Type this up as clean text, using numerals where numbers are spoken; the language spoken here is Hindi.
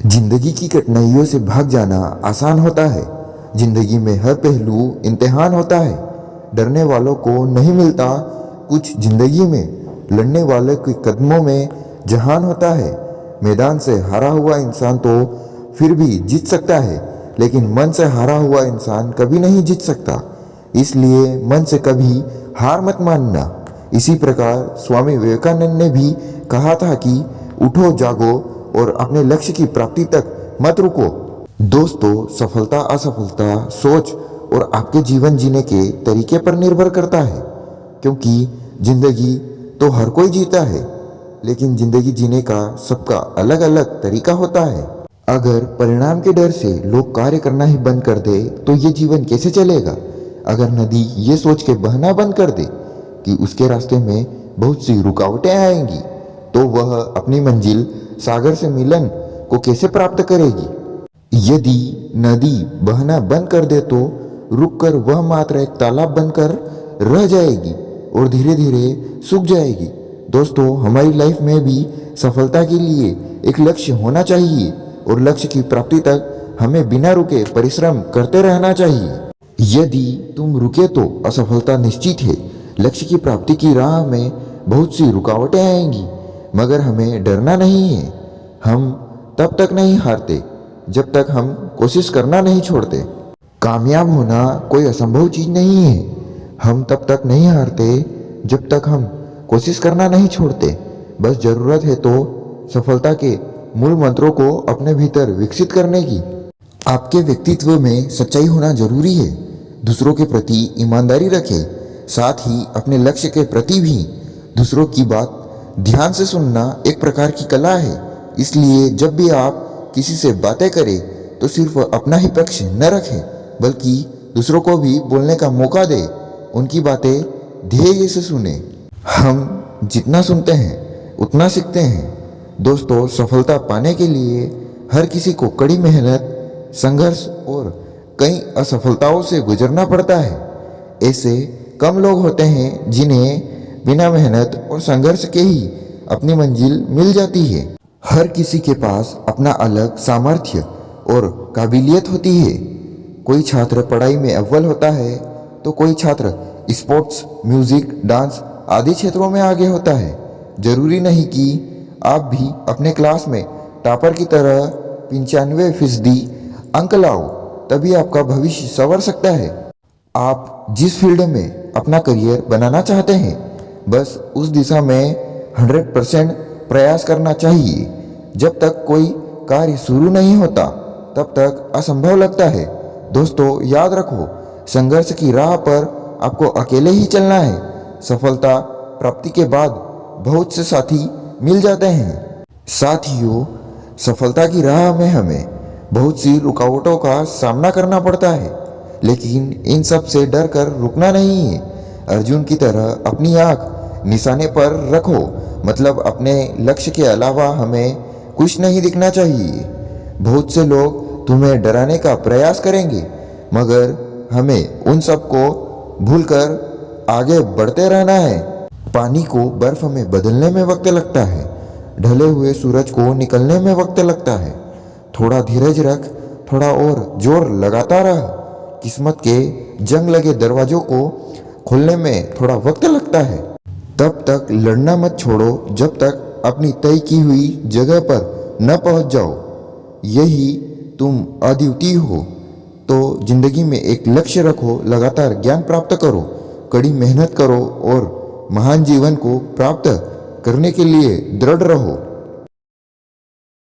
जिंदगी की कठिनाइयों से भाग जाना आसान होता है। जिंदगी में हर पहलू इम्तिहान होता है। डरने वालों को नहीं मिलता कुछ जिंदगी में, लड़ने वाले के कदमों में जहान होता है। मैदान से हारा हुआ इंसान तो फिर भी जीत सकता है, लेकिन मन से हारा हुआ इंसान कभी नहीं जीत सकता। इसलिए मन से कभी हार मत मानना। इसी प्रकार स्वामी विवेकानंद ने भी कहा था कि उठो, जागो और अपने लक्ष्य की प्राप्ति तक मत रुको। दोस्तों, सफलता असफलता सोच और आपके जीवन जीने के तरीके पर निर्भर करता है, क्योंकि जिंदगी तो हर कोई जीता है, लेकिन जिंदगी जीने का सबका अलग अलग तरीका होता है। अगर परिणाम के डर से लोग कार्य करना ही बंद कर दे तो ये जीवन कैसे चलेगा। अगर नदी ये सोच के बहना बंद कर दे कि उसके रास्ते में बहुत सी रुकावटें आएंगी, तो वह अपनी मंजिल सागर से मिलन को कैसे प्राप्त करेगी। यदि नदी बहना बंद कर दे तो रुककर वह मात्र एक तालाब बनकर रह जाएगी और धीरे धीरे सूख जाएगी। दोस्तों, हमारी लाइफ में भी सफलता के लिए एक लक्ष्य होना चाहिए और लक्ष्य की प्राप्ति तक हमें बिना रुके परिश्रम करते रहना चाहिए। यदि तुम रुके तो असफलता निश्चित है। लक्ष्य की प्राप्ति की राह में बहुत सी रुकावटें आएंगी, मगर हमें डरना नहीं है। हम तब तक नहीं हारते जब तक हम कोशिश करना नहीं छोड़ते। कामयाब होना कोई असंभव चीज नहीं है। हम तब तक नहीं हारते जब तक हम कोशिश करना नहीं छोड़ते। बस जरूरत है तो सफलता के मूल मंत्रों को अपने भीतर विकसित करने की। आपके व्यक्तित्व में सच्चाई होना जरूरी है। दूसरों के प्रति ईमानदारी रखें, साथ ही अपने लक्ष्य के प्रति भी। दूसरों की बात ध्यान से सुनना एक प्रकार की कला है। इसलिए जब भी आप किसी से बातें करें तो सिर्फ अपना ही पक्ष न रखें, बल्कि दूसरों को भी बोलने का मौका दें। उनकी बातें धैर्य से सुने। हम जितना सुनते हैं उतना सीखते हैं। दोस्तों, सफलता पाने के लिए हर किसी को कड़ी मेहनत, संघर्ष और कई असफलताओं से गुजरना पड़ता है। ऐसे कम लोग होते हैं जिन्हें बिना मेहनत और संघर्ष के ही अपनी मंजिल मिल जाती है। हर किसी के पास अपना अलग सामर्थ्य और काबिलियत होती है। कोई छात्र पढ़ाई में अव्वल होता है तो कोई छात्र स्पोर्ट्स, म्यूजिक, डांस आदि क्षेत्रों में आगे होता है। जरूरी नहीं कि आप भी अपने क्लास में टॉपर की तरह 95% अंक लाओ, तभी आपका भविष्य संवर सकता है। आप जिस फील्ड में अपना करियर बनाना चाहते हैं, बस उस दिशा में 100% प्रयास करना चाहिए। जब तक कोई कार्य शुरू नहीं होता तब तक असंभव लगता है। दोस्तों, याद रखो, संघर्ष की राह पर आपको अकेले ही चलना है। सफलता प्राप्ति के बाद बहुत से साथी मिल जाते हैं। साथियों, सफलता की राह में हमें बहुत सी रुकावटों का सामना करना पड़ता है, लेकिन इन सब से डर कर रुकना नहीं है। अर्जुन की तरह अपनी आंख निशाने पर रखो, मतलब अपने लक्ष्य के अलावा हमें कुछ नहीं दिखना चाहिए। बहुत से लोग तुम्हें डराने का प्रयास करेंगे, मगर हमें उन सब को भूलकर आगे बढ़ते रहना है। पानी को बर्फ में बदलने में वक्त लगता है, ढले हुए सूरज को निकलने में वक्त लगता है। थोड़ा धीरज रख, थोड़ा और जोर लगाता रह। किस्मत के जंग लगे दरवाजों को खोलने में थोड़ा वक्त लगता है। तब तक लड़ना मत छोड़ो जब तक अपनी तय की हुई जगह पर न पहुंच जाओ। यही तुम अद्वितीय हो। तो जिंदगी में एक लक्ष्य रखो, लगातार ज्ञान प्राप्त करो, कड़ी मेहनत करो और महान जीवन को प्राप्त करने के लिए दृढ़ रहो।